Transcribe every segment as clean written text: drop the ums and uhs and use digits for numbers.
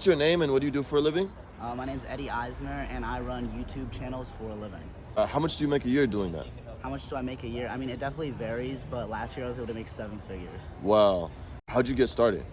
What's your name and what do you do for a living? My name's Eddie Eisner, and I run YouTube channels for a living. How much do you make a year doing that? How much do I make a year? I mean, it definitely varies, but last year I was able to make 7 figures. Wow. How'd you get started?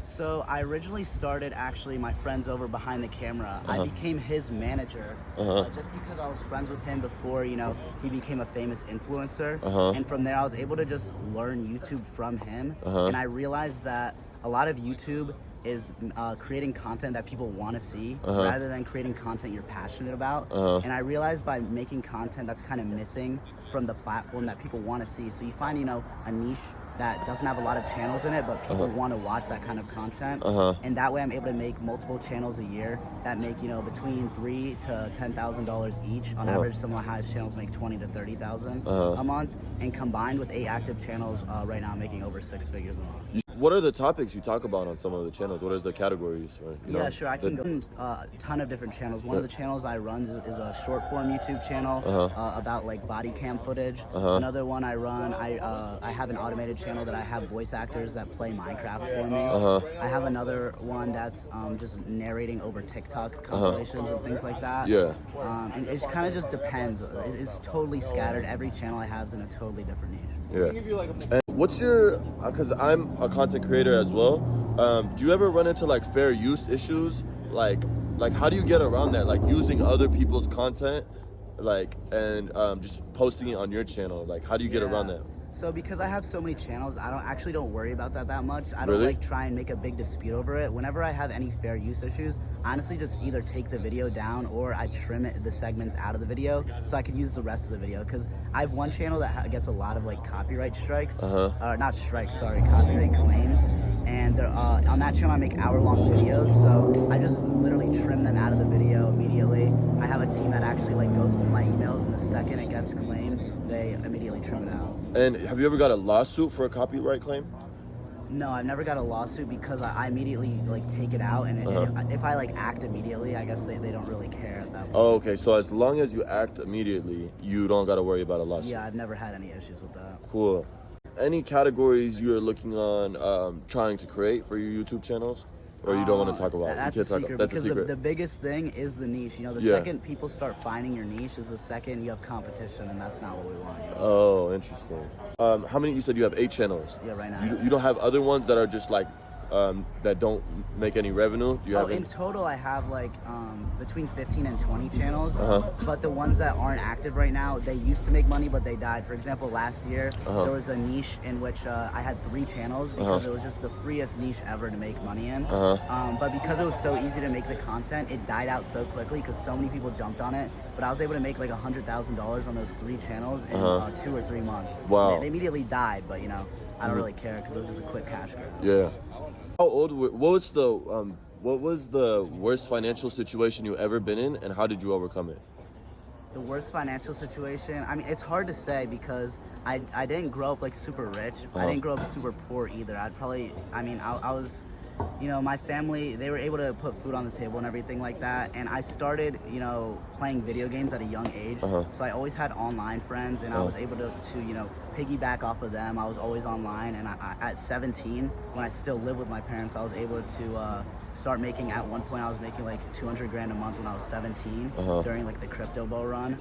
So I originally started, actually, my friend's over behind the camera. I became his manager just because I was friends with him before, you know, he became a famous influencer. And from there, I was able to just learn YouTube from him. And I realized that a lot of YouTube is creating content that people want to see rather than creating content you're passionate about. And I realized by making content that's kind of missing from the platform that people want to see. So you find, you know, a niche that doesn't have a lot of channels in it, but people want to watch that kind of content. And that way I'm able to make multiple channels a year that make, you know, between $3,000 to $10,000 each. On average, some of my highest channels make $20,000 to $30,000 a month. And combined with 8 active channels, right now I'm making over 6 figures a month. What are the topics you talk about on some of the channels? What are the categories? Yeah, sure. I can go in a ton of different channels. One of the channels I run is a short form YouTube channel about like body cam footage. Another one I run, I have an automated channel that I have voice actors that play Minecraft for me. I have another one that's just narrating over TikTok compilations and things like that. And it kind of just depends. It's totally scattered. Every channel I have is in a totally different niche. And what's your, because I'm a content creator as well, do you ever run into like fair use issues? Like how do you get around that? Like using other people's content, like, and just posting it on your channel? Like, how do you get around that? So because I have so many channels, I don't worry about that much. I don't like try and make a big dispute over it. Whenever I have any fair use issues, I honestly just either take the video down or I trim the segments out of the video so I can use the rest of the video. Because I have one channel that gets a lot of like copyright strikes, not strikes, sorry, copyright claims. And on that channel I make hour-long videos, so I just literally trim them out of the video immediately. I have a team that actually like goes through my emails, and the second it gets claimed, they immediately trim it out. And have you ever got a lawsuit for a copyright claim? No, I've never got a lawsuit because I immediately like take it out, and if I like act immediately, I guess they don't really care at that point. Oh, okay. So as long as you act immediately, you don't got to worry about a lawsuit. Yeah, I've never had any issues with that. Cool. Any categories you're looking on trying to create for your YouTube channels? Or you don't want to talk about it? That's a secret, because the biggest thing is the niche. You know, the second people start finding your niche is the second you have competition, and that's not what we want. Oh, interesting. How many, you said you have 8 channels? Yeah, right now. You don't have other ones that are just like, that don't make any revenue? Do you have in total I have like between 15 and 20 channels, but the ones that aren't active right now, they used to make money but they died. For example, last year there was a niche in which I had 3 channels because it was just the freest niche ever to make money in, but because it was so easy to make the content, it died out so quickly because so many people jumped on it. But I was able to make like $100,000 on those 3 channels in 2 or 3 months. Wow. They immediately died, but you know, I don't really care because it was just a quick cash grab. Yeah. How old? What was the worst financial situation you ever been in, and how did you overcome it? The worst financial situation, I mean, it's hard to say because I didn't grow up like super rich. I didn't grow up super poor either. I was, you know, my family, they were able to put food on the table and everything like that. And I started, you know, playing video games at a young age. So I always had online friends, and I was able to, you know, piggyback off of them. I was always online. And at 17, when I still lived with my parents, I was able to start making, at one point I was making like 200 grand a month when I was 17 during like the crypto bull run.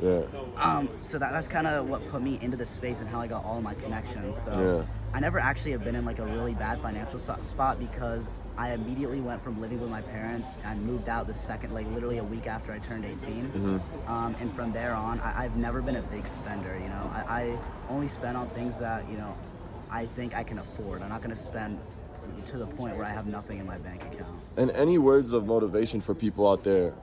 So that's kind of what put me into the space and how I got all of my connections. So I never actually have been in like a really bad financial spot because I immediately went from living with my parents and moved out the second, like literally a week after I turned 18. And from there on, I've never been a big spender. You know, I only spend on things that, you know, I think I can afford. I'm not going to spend to the point where I have nothing in my bank account. And any words of motivation for people out there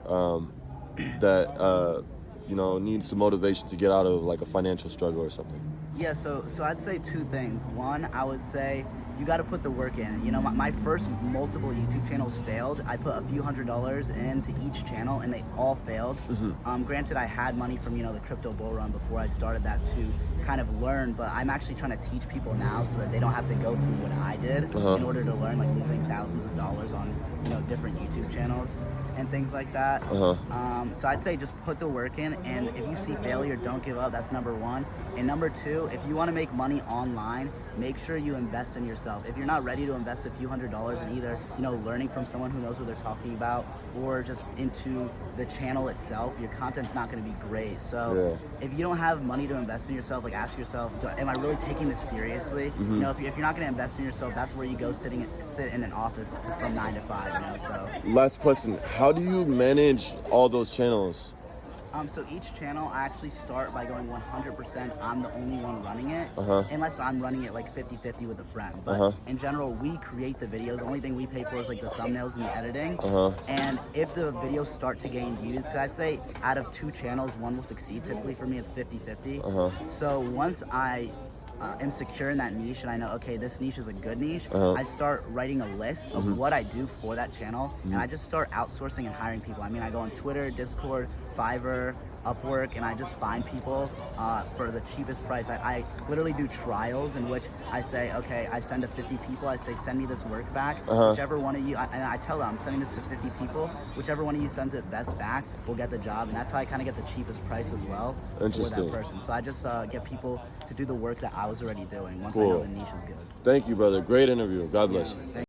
that you know, need some motivation to get out of like a financial struggle or something? Yeah, so I'd say 2 things. One, I would say you got to put the work in. You know, my first multiple YouTube channels failed. I put a few $100s into each channel, and they all failed. Granted, I had money from, you know, the crypto bull run before I started that to kind of learn, but I'm actually trying to teach people now so that they don't have to go through what I did in order to learn, like losing thousands of dollars on you know, different YouTube channels and things like that. So I'd say just put the work in, and if you see failure, don't give up. That's number one. And number two, if you want to make money online, make sure you invest in yourself. If you're not ready to invest a few $100s in either, you know, learning from someone who knows what they're talking about, or just into the channel itself, your content's not going to be great. So if you don't have money to invest in yourself, like ask yourself, am I really taking this seriously? You know, if you're not going to invest in yourself, that's where you go sit in an office from 9 to 5. You know, so. Last question: how do you manage all those channels? So each channel, I actually start by going 100%. I'm the only one running it, unless I'm running it like 50-50 with a friend. But in general, we create the videos. The only thing we pay for is like the thumbnails and the editing. And if the videos start to gain views, because I'd say out of 2 channels, one will succeed. Typically for me, it's 50-50. So once I am secure in that niche and I know, okay, this niche is a good niche, I start writing a list of what I do for that channel, and I just start outsourcing and hiring people. I mean, I go on Twitter, Discord, Fiverr, Upwork, and I just find people for the cheapest price. I literally do trials in which I say, okay, I send to 50 people, I say, send me this work back. Whichever one of you, and I tell them, I'm sending this to 50 people, whichever one of you sends it best back will get the job. And that's how I kind of get the cheapest price as well for that person. So I just get people to do the work that I was already doing once I know the niche is good. Thank you, brother. Great interview. God bless you.